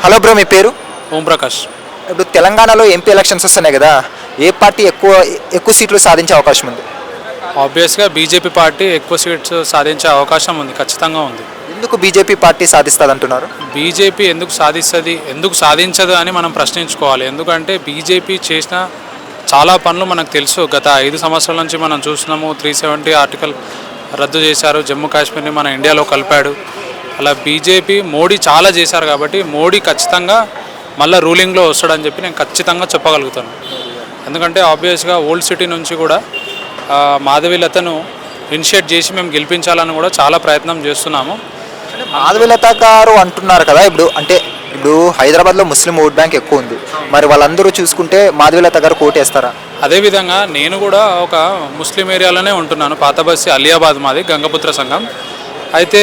Hello bro, మీ పేరు? ఓం ప్రకాష్. ఇప్పుడు తెలంగాణలో ఎంపీ ఎలక్షన్స్ వస్తున్నాయి కదా, ఏ పార్టీ ఎక్కువ ఎక్కువ సీట్లు సాధించే అవకాశం ఉంది? ఆబ్వియస్గా బీజేపీ పార్టీ ఎక్కువ సీట్స్ సాధించే అవకాశం ఉంది, ఖచ్చితంగా ఉంది. ఎందుకు బీజేపీ పార్టీ సాధిస్తుంది అంటున్నారు? బీజేపీ ఎందుకు సాధిస్తుంది, ఎందుకు సాధించదు అని మనం ప్రశ్నించుకోవాలి. ఎందుకంటే బీజేపీ చేసిన చాలా పనులు మనకు తెలుసు. గత 5 సంవత్సరాల నుంచి మనం చూస్తున్నాము. 370 ఆర్టికల్ రద్దు చేశారు, జమ్మూ కాశ్మీర్ని మన ఇండియాలో కలిపాడు. అలా బీజేపీ మోడీ చాలా చేశారు కాబట్టి మోడీ ఖచ్చితంగా మళ్ళీ రూలింగ్లో వస్తాడని చెప్పి నేను ఖచ్చితంగా చెప్పగలుగుతాను. ఎందుకంటే ఆబ్వియస్గా ఓల్డ్ సిటీ నుంచి కూడా మాధవీలతను ఇనిషియేట్ చేసి మేము గెలిపించాలని కూడా చాలా ప్రయత్నం చేస్తున్నాము. మాధవీలత గారు అంటున్నారు కదా, ఇప్పుడు హైదరాబాద్లో ముస్లిం ఓట్ బ్యాంక్ ఎక్కువ ఉంది, మరి వాళ్ళందరూ చూసుకుంటే మాధవీలత గారు కోటేస్తారా? అదేవిధంగా నేను కూడా ఒక ముస్లిం ఏరియాలోనే ఉంటున్నాను. పాత బస్సి అలియాబాద్, మాది గంగపుత్ర సంఘం. అయితే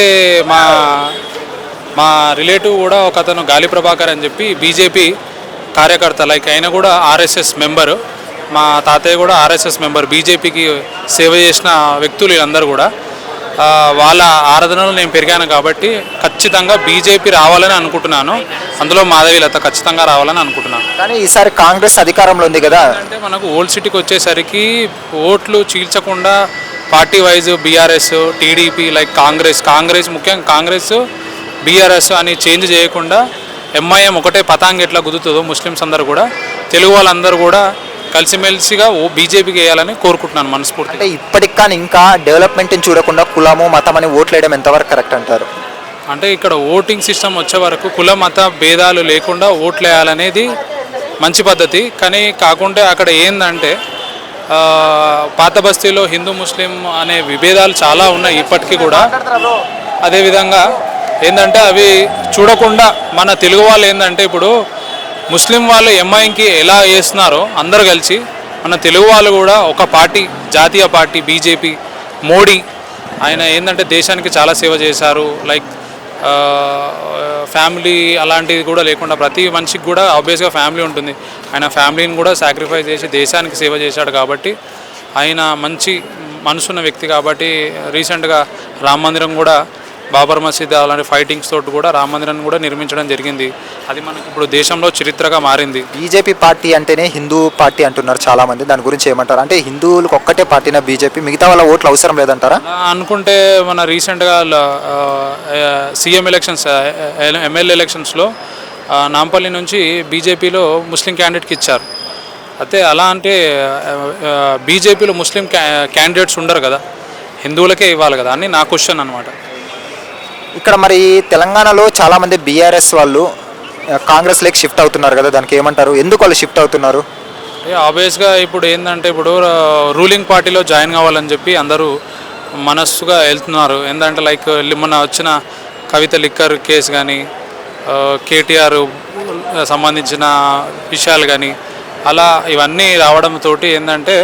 మా రిలేటివ్ కూడా ఒక అతను గాలి ప్రభాకర్ అని చెప్పి బీజేపీ కార్యకర్త, లైక్ ఆయన కూడా ఆర్ఎస్ఎస్ మెంబరు. మా తాతయ్య కూడా ఆర్ఎస్ఎస్ మెంబర్. బీజేపీకి సేవ చేసిన వ్యక్తులు వీళ్ళందరూ కూడా. వాళ్ళ ఆరాధనలో నేను పెరిగాను కాబట్టి ఖచ్చితంగా బీజేపీ రావాలని అనుకుంటున్నాను. అందులో మాధవీలత ఖచ్చితంగా రావాలని అనుకుంటున్నాను. కానీ ఈసారి కాంగ్రెస్ అధికారంలో ఉంది కదా. అంటే మనకు ఓల్డ్ సిటీకి వచ్చేసరికి ఓట్లు చీల్చకుండా party wise BRS, TDP, like Congress ముఖ్యంగా కాంగ్రెస్, బీఆర్ఎస్ అని చేంజ్ చేయకుండా ఎంఐఎం ఒకటే పతాంగ్ ఎట్లా కుదురుతుందో ముస్లిమ్స్ అందరూ కూడా, తెలుగు వాళ్ళందరూ కూడా కలిసిమెలిసిగా బీజేపీకి వేయాలని కోరుకుంటున్నాను మనస్ఫూర్తి. అంటే ఇప్పటికి కానీ ఇంకా డెవలప్మెంట్ని చూడకుండా కులము మతం అని ఓట్లు వేయడం ఎంతవరకు కరెక్ట్ అంటారు? అంటే ఇక్కడ ఓటింగ్ సిస్టమ్ వచ్చే వరకు కుల మత భేదాలు లేకుండా ఓట్లు వేయాలనేది మంచి పద్ధతి. కానీ కాకుంటే అక్కడ ఏందంటే పాత బస్తీలో హిందూ ముస్లిం అనే విభేదాలు చాలా ఉన్నాయి ఇప్పటికీ కూడా. అదేవిధంగా ఏంటంటే అవి చూడకుండా మన తెలుగు వాళ్ళు ఏంటంటే ఇప్పుడు ముస్లిం వాళ్ళు ఎంఐఎంకి ఎలా వేస్తున్నారో అందరూ కలిసి మన తెలుగు వాళ్ళు కూడా ఒక పార్టీ, జాతీయ పార్టీ బీజేపీ, మోడీ ఆయన ఏంటంటే దేశానికి చాలా సేవ చేశారు. లైక్ ఫ్యామిలీ అలాంటిది కూడా లేకుండా ప్రతి మనిషికి కూడా ఆబ్వియస్గా ఫ్యామిలీ ఉంటుంది. ఆయన ఫ్యామిలీని కూడా సాక్రిఫైస్ చేసి దేశానికి సేవ చేశాడు కాబట్టి ఆయన మంచి మనసున్న వ్యక్తి కాబట్టి రీసెంట్గా రామ మందిరం కూడా, బాబర్ మసీద్ అలాంటి ఫైటింగ్స్ తోటి కూడా రామ మందిరాన్ని కూడా నిర్మించడం జరిగింది. అది మనకి ఇప్పుడు దేశంలో చరిత్రగా మారింది. బీజేపీ పార్టీ అంటేనే హిందూ పార్టీ అంటున్నారు చాలామంది, దాని గురించి ఏమంటారు? అంటే హిందువులకు ఒక్కటే పార్టీనా బీజేపీ, మిగతా వాళ్ళ ఓట్లు అవసరం లేదంటారా? అనుకుంటే మన రీసెంట్గా సీఎం ఎలక్షన్స్, ఎమ్మెల్యే ఎలక్షన్స్లో నాంపల్లి నుంచి బీజేపీలో ముస్లిం క్యాండిడేట్కి ఇచ్చారు. అయితే అలా అంటే బీజేపీలో ముస్లిం క్యాండిడేట్స్ ఉండరు కదా, హిందువులకే ఇవ్వాలి కదా అని నా క్వశ్చన్ అనమాట. ఇక్కడ మరి తెలంగాణలో చాలామంది బీఆర్ఎస్ వాళ్ళు కాంగ్రెస్లోకి షిఫ్ట్ అవుతున్నారు కదా, దానికి ఏమంటారు? ఎందుకు వాళ్ళు షిఫ్ట్ అవుతున్నారు? ఆబ్వియస్గా ఇప్పుడు ఏంటంటే ఇప్పుడు రూలింగ్ పార్టీలో జాయిన్ కావాలని చెప్పి అందరూ మనస్సుగా వెళ్తున్నారు. ఏంటంటే లైక్ మొన్న వచ్చిన కవిత లిక్కర్ కేసు కానీ, కేటీఆర్ సంబంధించిన విషయాలు కానీ, అలా ఇవన్నీ రావడంతో ఏంటంటే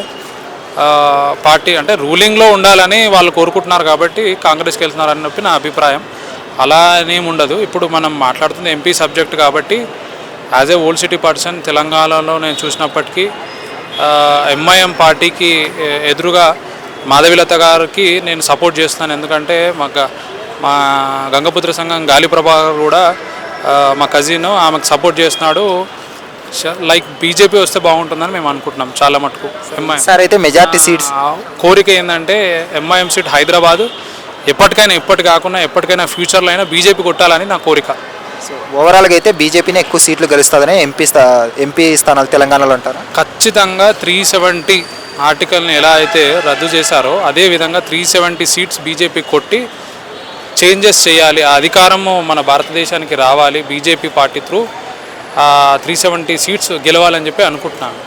పార్టీ అంటే రూలింగ్లో ఉండాలని వాళ్ళు కోరుకుంటున్నారు కాబట్టి కాంగ్రెస్కి వెళ్తున్నారు అని చెప్పి నా అభిప్రాయం. అలా అనేమి ఉండదు. ఇప్పుడు మనం మాట్లాడుతుంది ఎంపీ సబ్జెక్ట్ కాబట్టి as a old city person తెలంగాణలో నేను చూసినప్పటికీ ఎంఐఎం పార్టీకి ఎదురుగా మాధవీలత గారికి నేను సపోర్ట్ చేస్తాను. ఎందుకంటే మా గంగపుత్ర సంఘం గాలి ప్రభాకర్ కూడా మా కజిన్, ఆమెకు సపోర్ట్ చేస్తున్నాడు. లైక్ బీజేపీ వస్తే బాగుంటుందని మేము అనుకుంటున్నాం చాలా మటుకు. ఎంఐఎం సార్ అయితే మెజార్టీ సీట్స్ కోరిక ఏంటంటే ఎంఐఎం సీట్ హైదరాబాదు ఎప్పటి కాకుండా ఎప్పటికైనా ఫ్యూచర్లో అయినా బీజేపీ కొట్టాలని నా కోరిక. ఓవరాల్గా అయితే బీజేపీని ఎక్కువ సీట్లు గెలుస్తుందని ఎంపీ స్థానాలు తెలంగాణలో అంటారు. ఖచ్చితంగా 370 ఆర్టికల్ని ఎలా అయితే రద్దు చేశారో అదేవిధంగా 370 సీట్స్ బీజేపీ కొట్టి చేంజెస్ చేయాలి. ఆ అధికారము మన భారతదేశానికి రావాలి బీజేపీ పార్టీ త్రూ. 370 సీట్స్ గెలవాలని చెప్పి అనుకుంటున్నాను.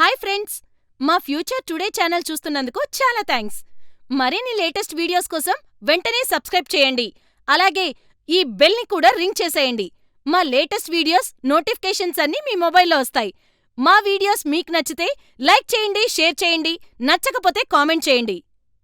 హాయ్ ఫ్రెండ్స్, మా ఫ్యూచర్ టుడే ఛానల్ చూస్తున్నందుకు చాలా థ్యాంక్స్. మరిన్ని లేటెస్ట్ వీడియోస్ కోసం వెంటనే సబ్స్క్రైబ్ చేయండి. అలాగే ఈ బెల్ని కూడా రింగ్ చేసేయండి. మా లేటెస్ట్ వీడియోస్ నోటిఫికేషన్స్ అన్నీ మీ మొబైల్లో వస్తాయి. మా వీడియోస్ మీకు నచ్చితే లైక్ చేయండి, షేర్ చేయండి, నచ్చకపోతే కామెంట్ చేయండి.